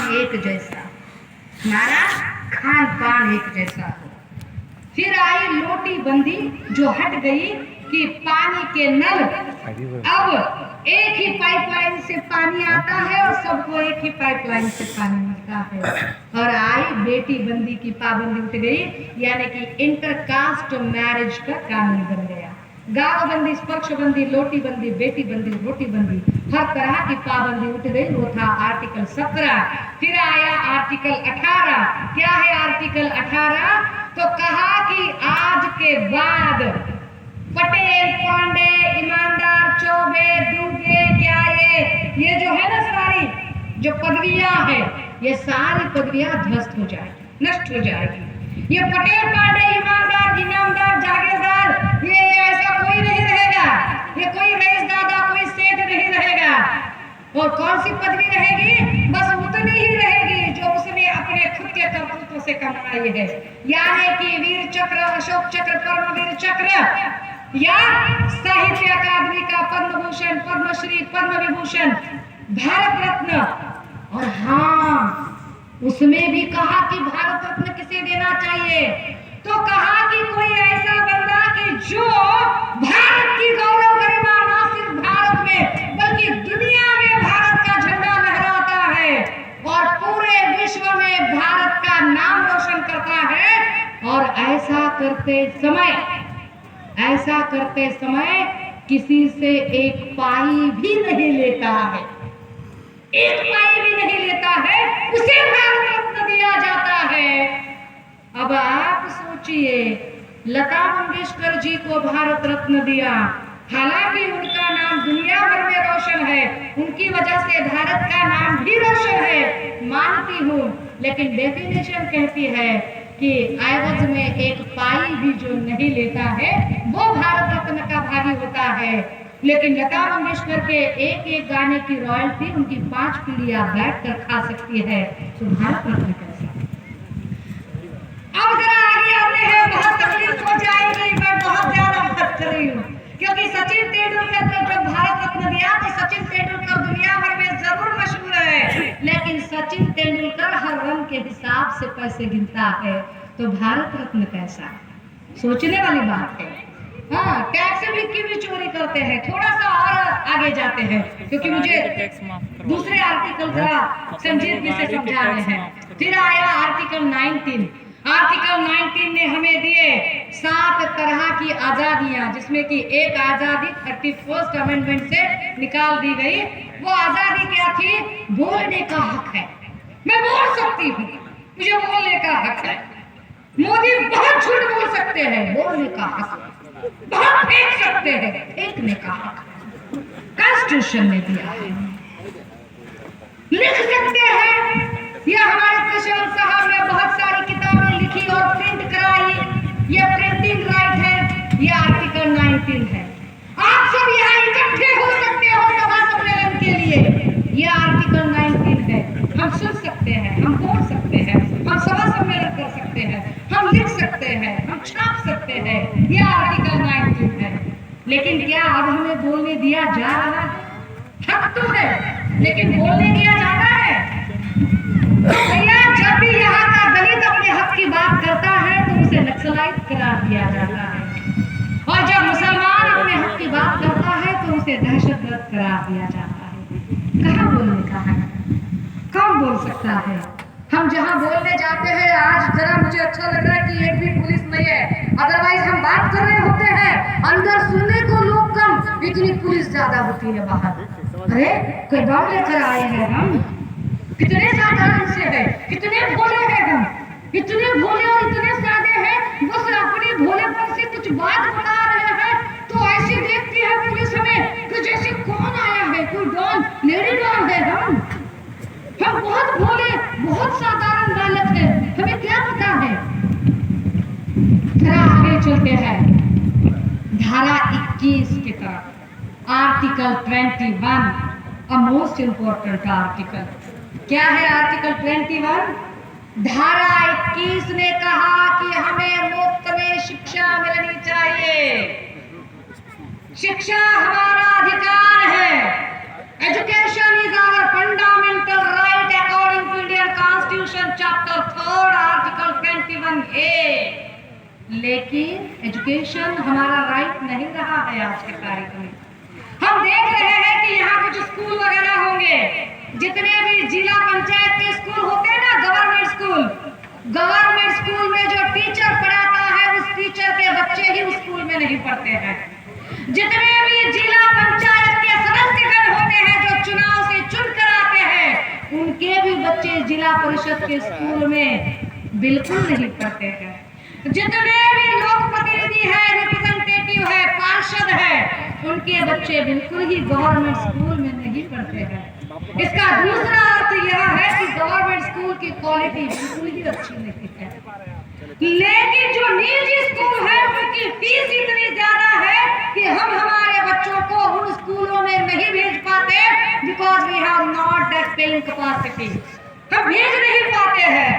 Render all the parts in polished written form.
पान एक जैसा, हमारा खान पान एक जैसा हो। फिर आई लोटी बंदी जो हट गई कि पानी के नल अब एक ही पाइपलाइन से पानी आता है और सबको एक ही पाइपलाइन से पानी मिलता है। और आई बेटी बंदी की पाबंदी उठ गई, यानी कि इंटरकास्ट मैरिज का कानून बन गया। गांव बंदी, स्पर्श बंदी, लोटी बंदी, बेटी बंदी, रोटी बंदी, हर तरह की पाबंदी उठ गई। वो था आर्टिकल 17। फिर आया आर्टिकल 18। क्या है आर्टिकल 18? तो कहा कि आज के बाद पटेल, पांडे, ईमानदार, चौबे, दुबे, क्या ये जो है ना सारी जो पदवियां है, ये सारी पदवियां ध्वस्त हो जाएगी, नष्ट हो जाएगी। ये पटेल, पांडे, ईमानदार, इनामदार, जागीरदार, ये ऐसा कोई नहीं रहेगा। ये कोई रईसदादा, कोई सेठ नहीं रहेगा। और कौन सी पदवी रहेगी? बस उतनी ही रहेगी जो उसने अपने खुद के करतूतों से कमाई है, यानी कि वीर चक्र, अशोक चक्र, परमवीर चक्र, या साहित्य अकादमी का पद्म भूषण, पद्मश्री, पद्म विभूषण, भारत रत्न। और हाँ, उसमें भी कहा कि भारत रत्न किसे देना चाहिए? तो कहा कि कोई ऐसा बंदा कि जो भारत की गौरव गरिमा न सिर्फ भारत में बल्कि दुनिया में भारत का झंडा लहराता है और पूरे विश्व में भारत का नाम रोशन करता है। और ऐसा करते समय किसी से एक पाई भी नहीं लेता है, एक पाई भी नहीं लेता है, उसे भारत रत्न दिया जाता है। अब आप सोचिए, लता मंगेशकर जी को भारत रत्न दिया, हालांकि उनका नाम दुनिया भर में रोशन है, उनकी वजह से भारत का नाम भी रोशन है, मानती हूँ। लेकिन डेफिनेशन कहती है कि एवज में एक पाई भी जो नहीं लेता है वो भारत रत्न का भागी होता है। लेकिन लता मंगेशकर के एक एक गाने की रॉयल्टी उनकी 5 पीढ़ियां बैठकर खा सकती है, तो भारत रत्न कैसा? अब जरा आगे आते हैं, बहुत तकलीफ हो जाएगी, मैं बहुत ज्यादा बात कर रही हूँ, क्योंकि सचिन तेंदुलकर को जब भारत रत्न दिया तो सचिन तेंदुलकर दुनिया भर में जरूर मशहूर है, लेकिन सचिन तेंदुलकर हर रन के हिसाब से पैसे गिनता है, तो भारत रत्न कैसा? सोचने वाली बात है। हाँ, टैक्स भी चोरी करते हैं। थोड़ा सा और आगे जाते हैं, क्योंकि मुझे दूसरे आर्टिकल का संजीव से समझाने हैं। फिर आया आर्टिकल 19। आर्टिकल 19 ने हमें दिए 7 तरह की आजादियां, जिसमें कि एक आजादी 31st अमेंडमेंट से निकाल दी गई। वो आजादी क्या थी? बोलने का हक है, मैं बोल सकती हूँ, मुझे बोलने का हक है। मोदी बहुत झूठ बोल सकते हैं, बोलने का हक, बहुत फेंक सकते हैं, फेंकने का हक कॉन्स्टिट्यूशन ने दिया है। लिख सकते हैं, यह हमारे प्रशांत साहब ने बहुत सारी किताबें लिखी और प्रिंट कराई, ये प्रिंटिंग राइट है, ये आर्टिकल 19 है। आप सब यहाँ इकट्ठे हो सकते हो सभा सम्मेलन के लिए, ये आर्टिकल 19 है। हम सुन सकते हैं, हम बोल सकते हैं, हम सभा सम्मेलन कर सकते हैं, हम लिख सकते हैं, हम छाप सकते हैं, ये आर्टिकल 19 है। लेकिन क्या अब हमें बोलने दिया जा रहा है? हक तो है, लेकिन बोलने दिया जाता है? भैया, जब भी यहाँ का दलित अपने हक की बात करता है तो उसे नक्सलाइट करार दिया जाता है, और जब मुसलमान अपने हक की बात करता है तो उसे दहशतगर्द करार दिया जाता है। कहाँ बोलने का हक? कौन बोल सकता है? हम जहाँ बोलने जाते हैं, आज जरा मुझे अच्छा लग रहा है कि एक भी पुलिस नहीं है, अदरवाइज हम बात कर रहे होते हैं, अंदर सुनने को लोग कम, इतनी पुलिस ज्यादा होती है बाहर। अरे कोई बम लेकर आए हैं हम, कितने साधारण से है, कितने भोले हैं हम, इतने भोले और इतने सादे हैं, बस अपने भोलेपन से कुछ बात बता रहे हैं तो ऐसे देखती है पुलिस हमें कि जैसे कौन आया है, कोई डॉन, लेडी डॉन है। हम बहुत भोले, बहुत साधारण बालक हैं, हमें क्या पता है। जरा आगे चलते हैं धारा 21 की तरफ। Article 21, a most important article. क्या है आर्टिकल 21? धारा 21 ने कहा कि हमें मुफ्त में शिक्षा मिलनी चाहिए। शिक्षा हमारा अधिकार है। Education is our fundamental right according to Indian लेकिन एजुकेशन हमारा राइट नहीं रहा है आज के तारीख में। हम देख रहे हैं कि यहाँ कुछ स्कूल वगैरह होंगे, जितने भी जिला पंचायत के स्कूल होते हैं ना, गवर्नमेंट स्कूल में जो टीचर पढ़ाता है उस टीचर के बच्चे ही उस स्कूल में नहीं पढ़ते हैं। जितने भी जिला पंचायत के सदस्यगण होते हैं जो चुनाव से चुनकर आते हैं, उनके भी बच्चे जिला परिषद के स्कूल में बिल्कुल नहीं पढ़ते हैं। जितने भी लोक प्रतिनिधि है, रिप्रेजेंटेटिव है, पार्षद है, उनके बच्चे बिल्कुल ही गवर्नमेंट स्कूल में नहीं पढ़ते हैं। इसका दूसरा अर्थ यह है कि गवर्नमेंट स्कूल की क्वालिटी बिल्कुल ही अच्छी नहीं है। लेकिन जो निजी स्कूल है उनकी फीस इतनी ज्यादा है कि हम हमारे बच्चों को उन स्कूलों में नहीं भेज पाते, because we have not that paying capacity. हम भेज नहीं पाते हैं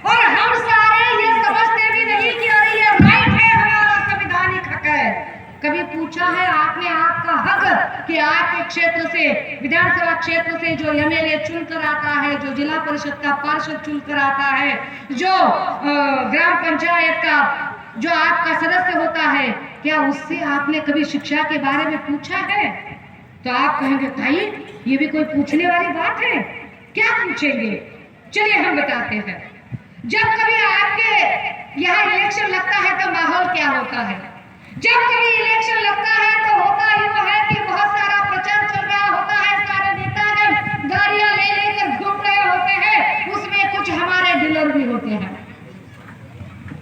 और हम सारे ये समझते भी नहीं कि अरे ये राइट है, हमारा संवैधानिक हक है। कभी पूछा है आपने आपका हक कि आपके क्षेत्र से, विधानसभा क्षेत्र से जो एमएलए चुनकर आता है, जो जिला परिषद का पार्षद चुनकर आता है, जो ग्राम पंचायत का जो आपका सदस्य होता है, क्या उससे आपने कभी शिक्षा के बारे में पूछा है? तो आप कहेंगे भाई ये भी कोई पूछने वाली बात है, क्या पूछेंगे? चलिए हम बताते हैं। जब कभी आपके यहाँ इलेक्शन लगता है तो माहौल क्या होता है? जब कभी इलेक्शन लगता है तो होता ही वो है कि बहुत सारा प्रचार चल रहा होता है, सारे नेतागण गाड़ियां ले लेकर घूम रहे होते हैं, उसमें कुछ हमारे डीलर भी होते हैं।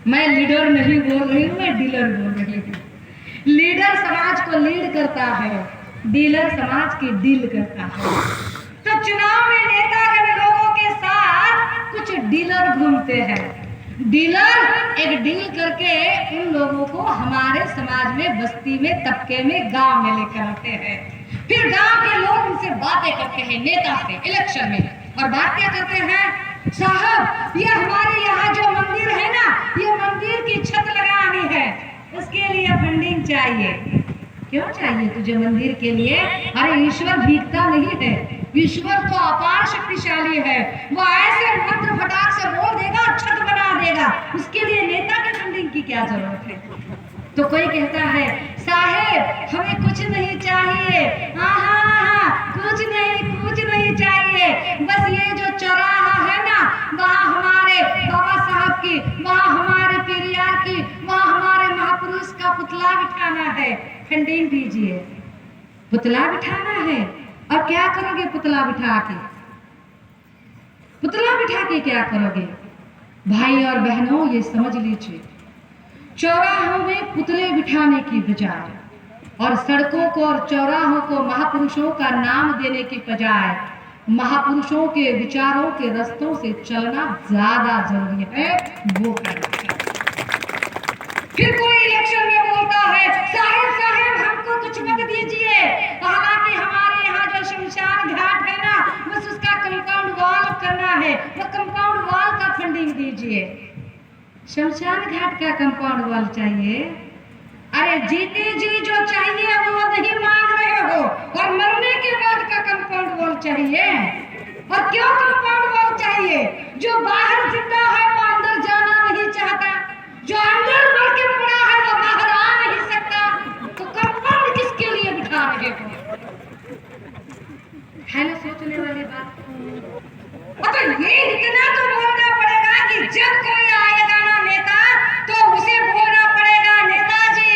मैं लीडर नहीं बोल रही हूँ, मैं डीलर बोल रही हूँ। लीडर समाज को लीड करता है, डीलर समाज की डील करता है। तो चुनाव में नेतागण लोगों के साथ कुछ डीलर घूमते हैं। डीलर एक डील करके उन लोगों को हमारे समाज में, बस्ती में, तबके में, गांव में लेकर आते हैं। फिर गांव के लोग उनसे बातें करते हैं, नेता से इलेक्शन में, और बात क्या करते हैं? साहब ये हमारे यहाँ जो मंदिर है ना, ये मंदिर की छत लगानी है, उसके लिए फंडिंग चाहिए। क्यों चाहिए तुझे मंदिर के लिए? अरे ईश्वर भीखता नहीं है, ईश्वर तो अपार शक्तिशाली है, वो ऐसे मंत्र फटाक से बोल देगा, छत बना देगा, उसके लिए नेता के फंडिंग की क्या जरूरत है? तो कोई कहता है साहेब हमें कुछ नहीं चाहिए, हाँ कुछ नहीं चाहिए, बस ये जो चौराहा है ना, वहाँ हमारे बाबा साहब की, वहाँ हमारे पेरियार की, वहाँ हमारे महापुरुष का पुतला बिठाना है, फंडिंग दीजिए। पुतला बिठाना है, और क्या करोगे पुतला बिठा के? पुतला बिठा के क्या करोगे? भाई और बहनों ये समझ लीजिए, चौराहों में पुतले बिठाने की बजाय और सड़कों को और चौराहों को महापुरुषों का नाम देने की बजाय महापुरुषों के विचारों के रास्तों से चलना ज्यादा जरूरी है, वो करना चाहिए। फिर कोई इलेक्शन में बोलता है साहब हमको कुछ मत दीजिए, हालांकि हमारे यहाँ जो शमशान घाट है ना, बस उसका कंपाउंड वॉल करना है, वो कंपाउंड वॉल का फंडिंग दीजिए। शमशान घाट का कंपाउंड वॉल चाहिए? अरे जीते जी जो चाहिए वो नहीं मांग रहे हो, और मरने के बाद का कंपाउंड वॉल चाहिए। और क्यों कंपाउंड वॉल चाहिए? जो बाहर जिंदा है वो अंदर जाना नहीं चाहता, जो अंदर मर के पड़ा है वो बाहर आ नहीं सकता, तो कंपाउंड किसके लिए बिठा रहे हो? है ना सोचने वाली बात। तो ये इतना तो बोलना पड़ेगा कि जब कोई आएगा ना नेता, तो उसे बोलना पड़ेगा नेताजी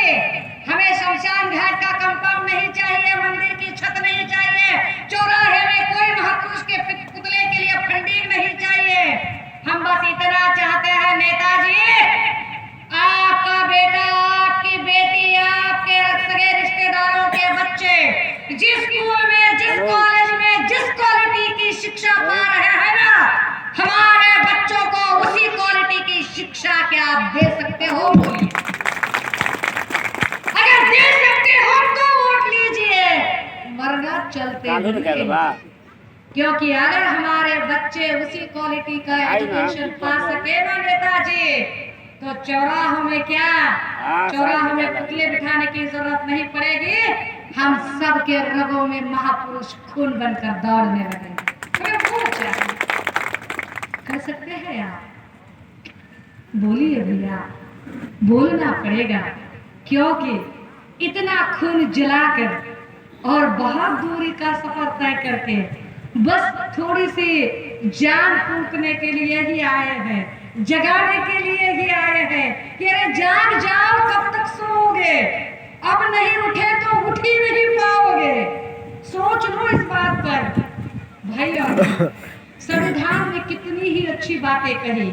हमें शमशान घाट का कंपाउंड नहीं चाहिए, मंदिर की छत नहीं चाहिए, चौराहे में कोई महापुरुष के पुतले के लिए फंडिंग नहीं चाहिए, हम बस इतना चाहते हैं नेताजी, आपका बेटा, आपकी बेटी, आपके सगे रिश्तेदारों के बच्चे जिस स्कूल में, जिस कॉलेज में, जिस क्वालिटी की शिक्षा पा रहे हैं ना, हमारे बच्चों को उसी क्वालिटी की शिक्षा क्या आप दे सकते हो? अगर दे सकते हो तो वोट लीजिए, वरना चलते। क्योंकि अगर हमारे बच्चे उसी क्वालिटी का एजुकेशन पा सके ना नेताजी, तो चौराहों में क्या, चौराहों में पुतले बिठाने की जरूरत नहीं पड़ेगी, हम सब के रगों में महापुरुष खून बनकर दौड़ने लगेंगे। कर सकते हैं आप? बोलिए भैया, बोलना पड़ेगा, क्योंकि इतना खून जलाकर और बहुत दूरी का सफर तय करके बस थोड़ी सी जान फूंकने के लिए ही आए हैं, जगाने के लिए ही आए हैं कि अरे जाग जाओ, कब तक सोओगे, अब नहीं उठे तो उठ ही नहीं पाओगे। सोच लो इस बात पर भाई। और संविधान में कितनी ही अच्छी बातें कही।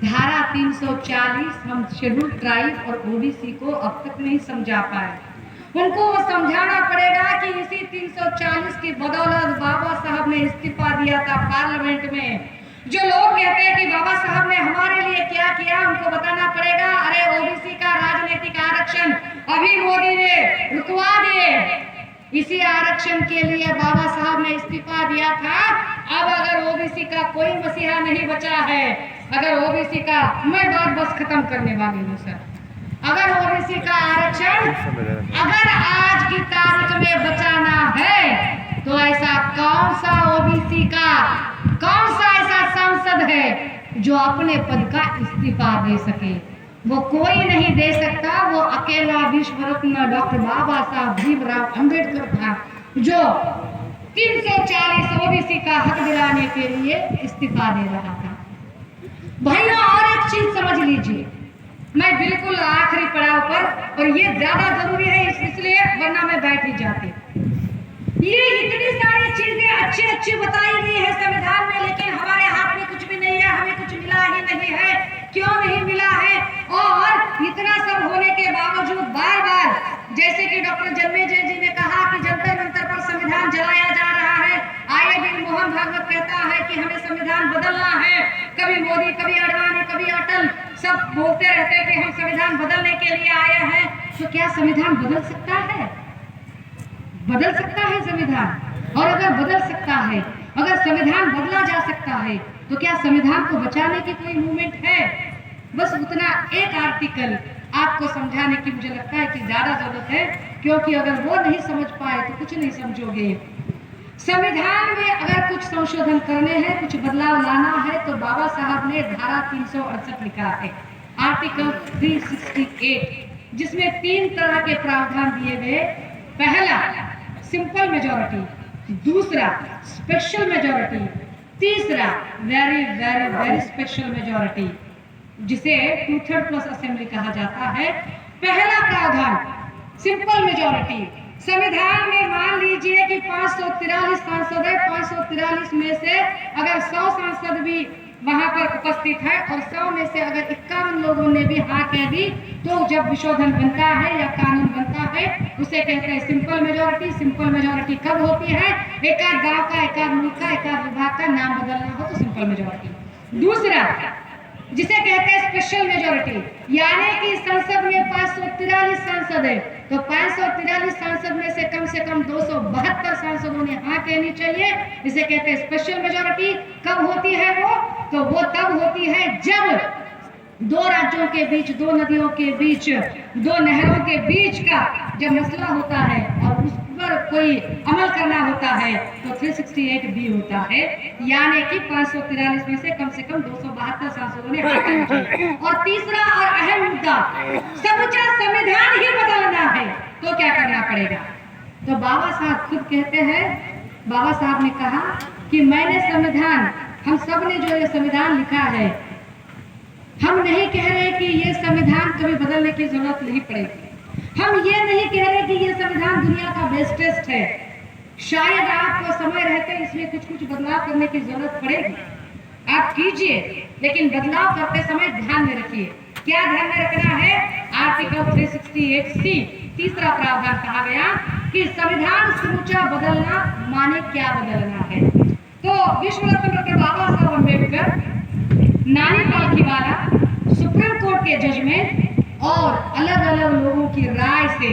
धारा 340 हम शेड्यूल ट्राइब और ओबीसी को अब तक नहीं समझा पाए। उनको वो समझाना पड़ेगा कि इसी 340 की बदौलत बाबा साहब ने इस्तीफा दिया था पार्लियामेंट में। जो लोग कहते हैं कि बाबा साहब ने हमारे लिए क्या किया, उनको बताना पड़ेगा अरे ओबीसी का राजनीतिक आरक्षण अभी मोदी ने रुकवा दिए। इसी आरक्षण के लिए बाबा साहब ने इस्तीफा दिया था। अब अगर ओबीसी का कोई मसीहा नहीं बचा है, अगर ओबीसी का, मैं बात बस खत्म करने वाली हूँ सर, अगर ओबीसी का आरक्षण अगर आज की तारीख में बचाना है तो ऐसा कौन सा ओबीसी का, कौन सा ऐसा सांसद है जो अपने पद का इस्तीफा दे सके? वो कोई नहीं दे सकता। वो अकेला विश्व रत्न डॉक्टर बाबा साहब भीमराव अंबेडकर था जो 340 ओबीसी का हक दिलाने के लिए इस्तीफा दे रहा था। भाइयों और एक चीज समझ लीजिए, मैं बिल्कुल आखिरी पड़ाव पर, और ये ज्यादा जरूरी है इसलिए, वरना मैं बैठ ही जाती। ये इतनी सारी चीजें अच्छी अच्छी बताई गई है संविधान में, लेकिन हमारे हाथ में कुछ भी नहीं है, हमें कुछ मिला ही नहीं है। क्यों नहीं मिला है? और इतना सब होने के बावजूद बार बार, जैसे कि डॉक्टर जन्मेजय जी ने कहा कि जंतर मंतर पर संविधान जलाया जा रहा है, आए दिन मोहन भागवत कहता है कि हमें संविधान बदलना है। कभी मोदी, कभी अडवाणी, कभी अटल, सब बोलते रहते हैं कि हम संविधान बदलने के लिए आए हैं। तो क्या संविधान बदल सकता है? बदल सकता है संविधान? और अगर बदल सकता है, अगर संविधान बदला जा सकता है, तो क्या संविधान को बचाने की कोई मूवमेंट है? बस उतना एक आर्टिकल आपको समझाने की मुझे लगता है कि ज्यादा जरूरत है, क्योंकि अगर वो नहीं समझ पाए तो कुछ नहीं समझोगे। संविधान में अगर कुछ संशोधन करने हैं, कुछ बदलाव लाना है, तो बाबा साहब ने धारा 368 लिखा है, आर्टिकल 368, जिसमें 3 तरह के प्रावधान दिए गए। पहला सिंपल मेजॉरिटी, दूसरा स्पेशल मेजॉरिटी, तीसरा very very very special majority, जिसे 2/3 असेंबली कहा जाता है। पहला प्रावधान सिंपल मेजॉरिटी, संविधान में मान लीजिए कि 543 सांसद है, 543 में से अगर 100 सांसद भी वहां पर उपस्थित है और 100 में से अगर 51 लोगों ने भी हाँ कह दी, तो जब विशोधन बनता है या कानून बनता है उसे कहते हैं सिंपल मेजॉरिटी। सिंपल मेजॉरिटी कब होती है? एक आध गांव का, एक आध मुल्क का, एक आध विभाग का नाम बदलना हो तो सिंपल मेजॉरिटी। दूसरा जिसे कहते हैं स्पेशल मेजॉरिटी, यानी कि संसद में 543 सांसद है, तो 543 सांसद में से कम 272 सांसदों ने हाँ कहनी चाहिए। इसे कहते हैं स्पेशल मेजॉरिटी। कब होती है वो? तो वो तब होती है जब 2 राज्यों के बीच, 2 नदियों के बीच, 2 नहरों के बीच का जब मसला होता है और उस पर कोई अमल करना होता है, तो 368 भी होता है, यानी कि 543 में से कम 272 सांसदों ने हाँ कहना चाहिए। और तीसरा और अहम मुद्दा, समूचा संविधान ही बदलना है, तो क्या करना पड़ेगा? तो बाबा साहब खुद कहते हैं, बाबा साहब ने कहा कि मैंने संविधान, हम सब ने जो ये संविधान लिखा है, हम नहीं कह रहे कि ये संविधान कभी बदलने की जरूरत नहीं पड़ेगी। हम ये नहीं कह रहे कि ये संविधान दुनिया का बेस्टेस्ट है। शायद आपको समय रहते इसमें कुछ बदलाव करने की जरूरत पड़ेगी, आप कीजिए, लेकिन बदलाव करते समय ध्यान में रखिए। क्या ध्यान में रखना है? आर्टिकल 368C, तीसरा प्रावधान कहा गया कि संविधान समूचा बदलना माने क्या बदलना है। तो विश्व रत्न डॉक्टर बाबा साहब अम्बेडकर, नानी पालखीवाला, सुप्रीम कोर्ट के जजमेंट और अलग अलग लोगों की राय से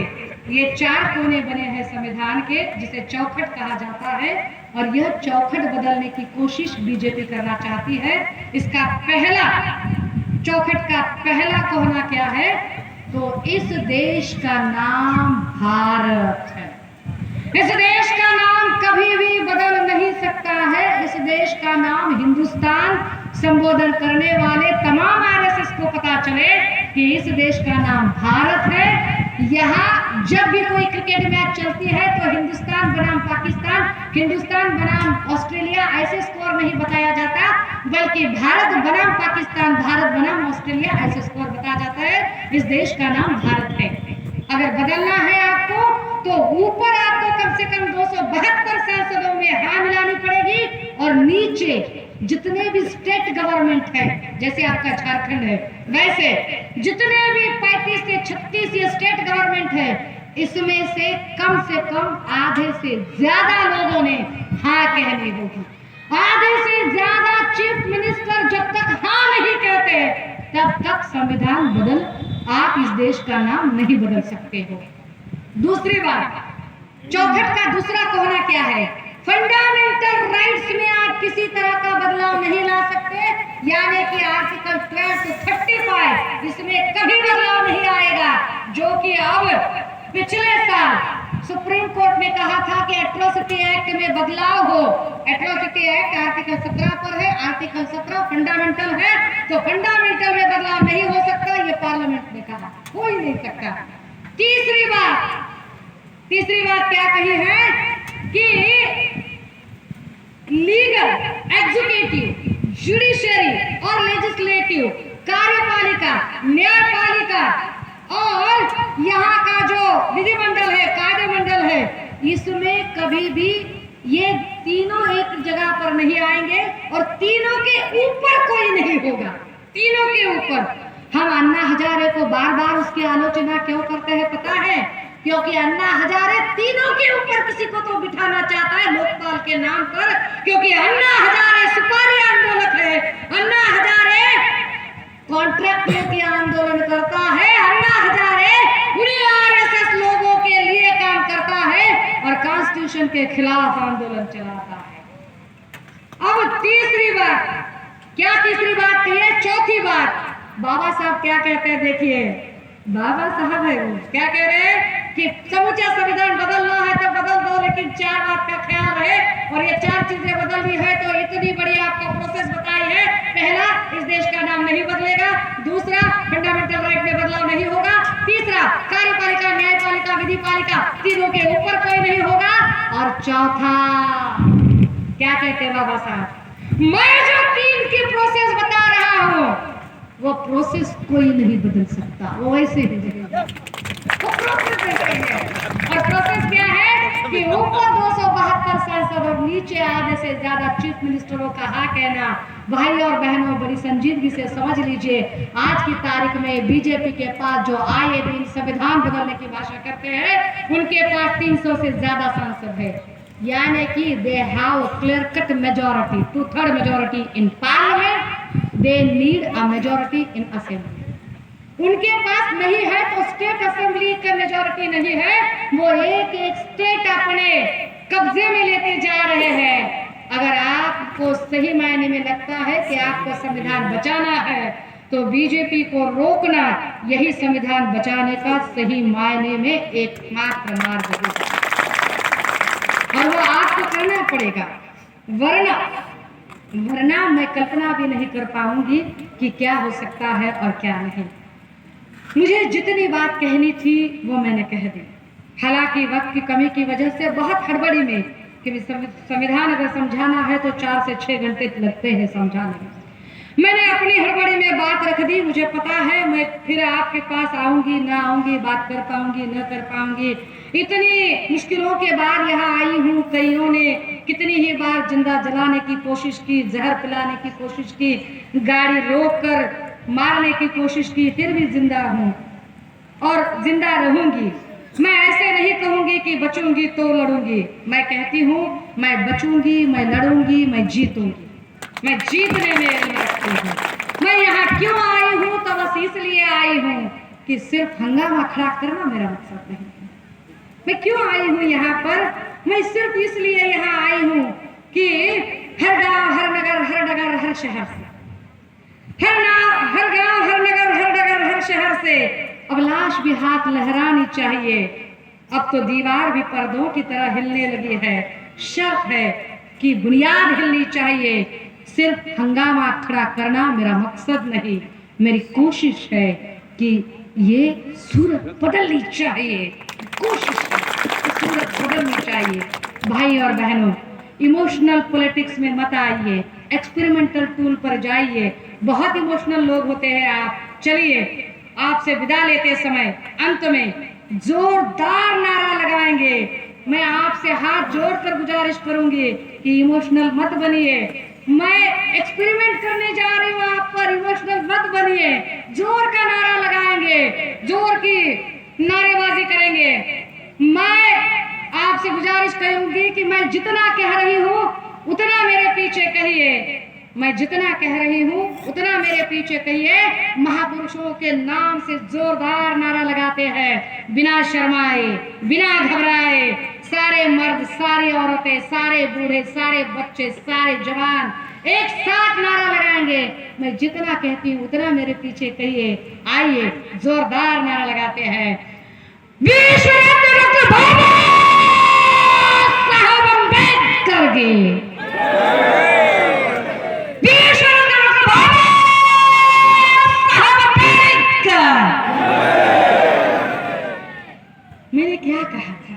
ये 4 कोने बने हैं संविधान के, जिसे चौखट कहा जाता है। और यह चौखट बदलने की कोशिश बीजेपी करना चाहती है। इसका पहला, चौखट का पहला कोना क्या है? तो इस देश का नाम भारत है। इस देश का नाम कभी भी बदल नहीं सकता है। इस देश का नाम हिंदुस्तान संबोधन करने वाले तमाम आरएसएस को पता चले कि इस देश का नाम भारत है। यहाँ जब भी कोई क्रिकेट मैच चलती है तो हिंदुस्तान बनाम पाकिस्तान, हिंदुस्तान बनाम ऑस्ट्रेलिया ऐसे स्कोर नहीं बताया जाता, बल्कि भारत बनाम पाकिस्तान, भारत बनाम ऑस्ट्रेलिया ऐसे स्कोर बताया जाता है। इस देश का नाम भारत है। अगर बदलना है आपको तो ऊपर आपको कम से कम 272 सांसदों में हाँ मिलानी पड़ेगी, और नीचे जितने भी स्टेट गवर्नमेंट है, जैसे आपका झारखंड है, वैसे जितने भी 35 से 36 ये स्टेट गवर्नमेंट है, इसमें से कम आधे से ज्यादा लोगों ने हाँ कहनी होगी। आधे से ज्यादा चीफ मिनिस्टर जब तक हाँ नहीं कहते तब तक संविधान बदल आप इस देश का नाम नहीं बदल सकते हो। दूसरी बात, चौखट का दूसरा कोना क्या है? फंडामेंटल राइट्स में आप किसी तरह का बदलाव नहीं ला सकते, यानी कि आर्टिकल 12 से 35 इसमें कभी बदलाव नहीं आएगा, जो कि अब पिछले साल सुप्रीम कोर्ट ने कहा था कि एट्रोसिटी एक्ट में बदलाव हो। एट्रोसिटी एक्ट आर्टिकल 17 पर है, आर्टिकल 17 फंडामेंटल है, तो फंडामेंटल में बदलाव नहीं हो सकता, ये पार्लियामेंट ने कहा, हो ही नहीं सकता। तीसरी बात क्या कही है कि लीगल, एग्जीक्यूटिव, जुडिशरी और लेजिस्लेटिव, कार्यपालिका, न्यायपालिका और यहाँ का जो विधिमंडल है, कायदे मंडल है, इसमें कभी भी ये तीनों एक जगह पर नहीं आएंगे और तीनों के ऊपर कोई नहीं होगा। तीनों के ऊपर हम अन्ना हजारे को बार बार उसकी आलोचना क्यों करते हैं पता है? क्योंकि अन्ना हजारे तीनों के ऊपर किसी को तो बिठाना चाहता है लोकपाल के नाम पर, क्योंकि अन्ना हजारे सुपारी आंदोलक है, अन्ना हजारे कॉन्ट्रैक्ट लेके आंदोलन करता है, अन्ना हजारे उन्हीं आरएसएस लोगों के लिए काम करता है और कॉन्स्टिट्यूशन के खिलाफ आंदोलन चलाता है। अब तीसरी बात, क्या तीसरी बात कही है? चौथी बात, बाबा साहब क्या कहते हैं? देखिए बाबा साहब है वो क्या कह रहे हैं कि समूचा संविधान बदलना है तो बदल दो, लेकिन 4 बात का ख्याल रहे, और ये 4 चीजें बदलनी है तो इतनी बड़ी आपको प्रोसेस बताई है। पहला, इस देश का नाम नहीं बदलेगा। दूसरा, फंडामेंटल राइट में बदलाव नहीं होगा। तीसरा, कार्यपालिका, न्यायपालिका, विधिपालिका, तीनों के ऊपर कोई नहीं होगा। और चौथा क्या कहते हैं बाबा साहब? मैं जो 3 की प्रोसेस बता रहा हूँ वो प्रोसेस कोई नहीं बदल सकता, वो ऐसे ही रहेगा। वो प्रोसेस ऐसे है। और प्रोसेस क्या है कि ऊपर 272 सांसद और नीचे आधे से ज्यादा चीफ मिनिस्टरों का हाँ कहना। भाई और बहनों, बड़ी संजीदगी से समझ लीजिए, आज की तारीख में बीजेपी के पास जो आए दिन संविधान बदलने की भाषा करते हैं, उनके पास 300 से ज्यादा सांसद है, यानी कि they have clear cut majority, 2/3 majority in parliament, they need a majority in assembly. उनके पास नहीं है तो स्टेट असेंबली का मेजॉरिटी नहीं है, वो एक एक स्टेट अपने कब्जे में लेते जा रहे हैं। अगर आपको सही मायने में लगता है कि आपको संविधान बचाना है तो बीजेपी को रोकना यही संविधान बचाने का सही मायने में एकमात्र मार्ग है, और वो आपको करना पड़ेगा। वरना मैं कल्पना भी नहीं कर पाऊंगी कि क्या हो सकता है और क्या नहीं। मुझे जितनी बात कहनी थी वो मैंने कह दी। हालांकि वक्त की कमी की वजह से बहुत हड़बड़ी में, कि संविधान अगर समझाना है तो 4 से 6 घंटे लगते हैं समझाने में। मैंने अपनी हड़बड़ी में बात रख दी। मुझे पता है मैं फिर आपके पास आऊंगी ना आऊंगी, बात कर पाऊंगी न कर पाऊंगी। इतनी मुश्किलों के बाद यहाँ आई हूँ। कईयों ने कितनी ही बार जिंदा जलाने की कोशिश की, जहर पिलाने की कोशिश की, गाड़ी रोक कर मारने की कोशिश की, फिर भी जिंदा हूँ और जिंदा रहूंगी। मैं ऐसे नहीं कहूंगी कि बचूंगी तो लड़ूंगी। मैं कहती हूँ मैं बचूंगी, मैं लड़ूंगी, मैं जीतूंगी। मैं जीतने में रखती हूँ। मैं यहाँ क्यों आई हूँ? तो बस इसलिए आई हूँ कि सिर्फ हंगामा खड़ा करना मेरा मकसद नहीं है। मैं क्यों आई हूँ यहाँ पर? मैं सिर्फ इसलिए यहाँ आई हूँ कि हर गांव, हर नगर, हर नगर, हर शहर से, हर गांव, हर नगर, हर नगर, हर शहर से अब लाश भी हाथ लहरानी चाहिए। अब तो दीवार भी पर्दों की तरह हिलने लगी है। शर्त है कि बुनियाद हिलनी चाहिए, सिर्फ हंगामा खड़ा करना मेरा मकसद नहीं, मेरी कोशिश है कि ये सूरत बदलनी चाहिए, कोशिश है सूरत बदलनी चाहिए। भाई और बहनों, इमोशनल पॉलिटिक्स में मत आइए, एक्सपेरिमेंटल टूल पर जाइए। बहुत इमोशनल लोग होते हैं आप। चलिए, आपसे विदा लेते समय अंत में जोरदार नारा लगाएंगे। मैं आपसे हाथ जोड़कर गुजारिश करूंगी कि इमोशनल मत बनिए। मैं एक्सपेरिमेंट करने जा रही हूँ आप पर, इमोशनल मत बनिए। जोर का नारा लगाएंगे, जोर की नारेबाजी करेंगे। मैं आपसे गुजारिश करूंगी कि मैं जितना कह रही हूँ उतना मेरे पीछे कहिए। मैं जितना कह रही हूँ उतना मेरे पीछे कहिए। महापुरुषों के नाम से जोरदार नारा लगाते हैं, बिना शर्माए, बिना घबराए। सारे मर्द, सारी औरतें, सारे बूढ़े, सारे बच्चे, सारे जवान एक साथ नारा लगाएंगे। मैं जितना कहती हूँ उतना मेरे पीछे कहिए। आइए, जोरदार नारा लगाते हैं। विश्व रत्न डॉक्टर बाबा साहब अम्बेडकर की, मैंने क्या कहा था?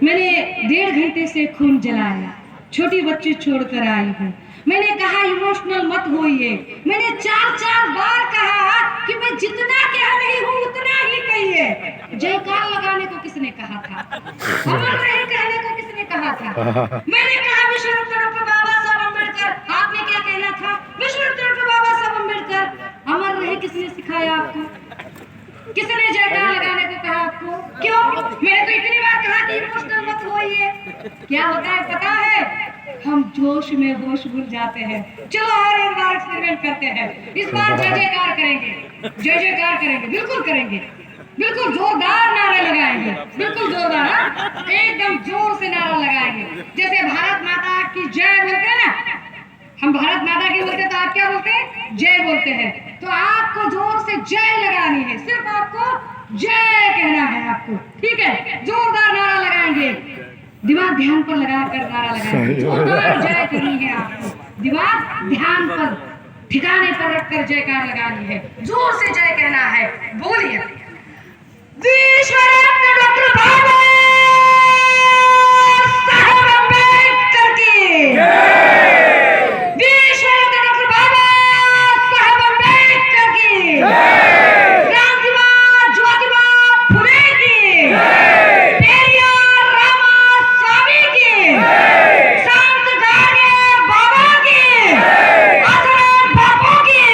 मैंने 1.5 घंटे से खून जलाया, छोटी बच्ची छोड़कर आई हूँ। मैंने कहा इमोशनल मत होइए। मैंने 4 बार कहा कि मैं जितना कह रही हूँ उतना ही कहिए। जयकार लगाने को किसने कहा था? अमर रहे कहने को किसने कहा था? मैंने कहा विश्व रत्न डॉक्टर बाबा साहब अम्बेडकर। आपने क्या कहना था? विश्व रत्न डॉक्टर बाबा साहब अम्बेडकर। अमर रहे किसने सिखाया आपको? किसने जयकार लगाने को कहा आपको? क्यों? मैंने तो इतनी बार कहा कि इमोशनल मत होइए। क्या होता है पता है? हम जोश में होश भूल जाते हैं। चलो और एक बार एक्सपेरिमेंट करते हैं। इस बार जय जयकार करेंगे, जय जयकार करेंगे, बिल्कुल करेंगे, बिल्कुल जोरदार नारे लगाएंगे, बिल्कुल जोरदार, एकदम जोर से नारा लगाएंगे। जैसे भारत माता की जय बोलते हैं ना, हम भारत माता की बोलते हैं तो आप क्या बोलते हैं? जय बोलते हैं। तो आपको जोर से जय लगानी है, सिर्फ आपको जय कहना है आपको, ठीक है? जोरदार नारा लगाएंगे, दिमाग ध्यान पर लगाकर नारा लगाएंगे। जोरदार जय करनी है आपको, दिमाग ध्यान पर, ठिकाने पर रखकर जयकार लगानी है, जोर से जय कहना है। बोलिए, विश्व रत्न डॉक्टर बाबा साहब अम्बेडकर की, विश्व रत्न डॉक्टर बाबा साहब अम्बेडकर की, क्रांतिवा ज्योतिबा फुले की, पेरियार रामास्वामी की, संत गाडगे बाबा की, आसाराम बापू की।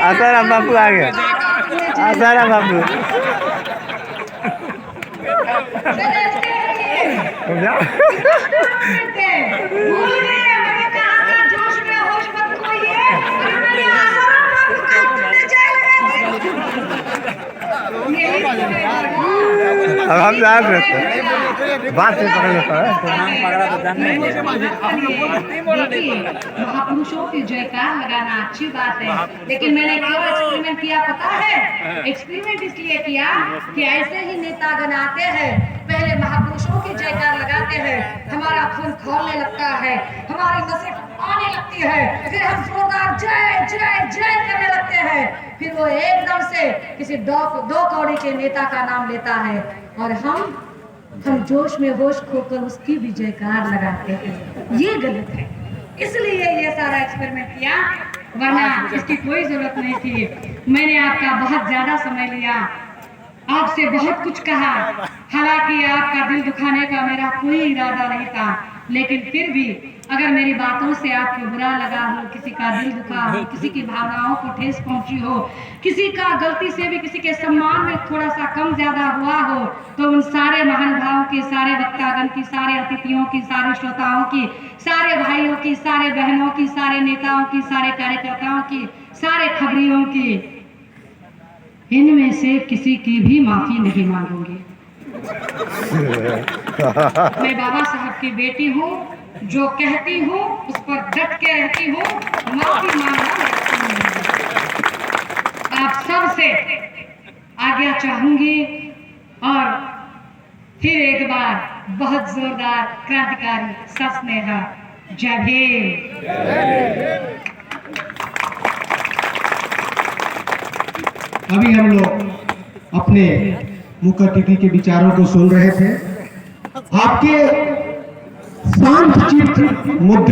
आसाराम बापू आ गए। आसाराम बापू अब हम जान रहे थे, बात से पकड़ लेता है। महापुरुषों की जयकार लगाना अच्छी बात है, लेकिन मैंने क्यों एक्सपेरिमेंट किया पता है? एक्सपेरिमेंट इसलिए किया कि ऐसे ही नेता गण आते हैं, पहले महापुरुषों की जयकार लगाते हैं, हमारा खून खौलने लगता है, हमारी नसें आने लगती है, फिर हम जोरदार जय जय जय करने लगते हैं। फिर वो एकदम से किसी दो कौड़ी के नेता का नाम लेता है और हम जोश में होश खोकर उसकी भी जयकार लगाते हैं। ये गलत है, इसलिए ये सारा एक्सपेरिमेंट किया, वरना इसकी कोई जरूरत नहीं थी। मैंने आपका बहुत ज्यादा समय लिया, आपसे बहुत कुछ कहा, हालांकि आपका दिल दुखाने का मेरा कोई इरादा नहीं था, लेकिन फिर भी अगर मेरी बातों से आपको बुरा लगा हो, किसी का दिल दुखा हो, किसी की भावनाओं को ठेस पहुंची हो, किसी का गलती से भी किसी के सम्मान में थोड़ा सा कम ज्यादा हुआ हो, तो उन सारे महानुभावों की, सारे वक्तागण की, सारे अतिथियों की, सारे श्रोताओं की, सारे भाइयों की, सारे बहनों की, सारे नेताओं की, सारे कार्यकर्ताओं की, सारे खबरियों की, इनमें से किसी की भी माफी नहीं मांगूंगी। मैं बाबा साहब की बेटी हूँ, जो कहती हूँ उस पर डट के रहती हूँ, माफी मांगना आप सबसे आज्ञा चाहूंगी और फिर एक बार बहुत जोरदार क्रांतिकारी सस्नेहा। जय भीम। अभी हम लोग अपने मुख्य अतिथि के विचारों को सुन रहे थे। आपके शांत चित्त मुद्रा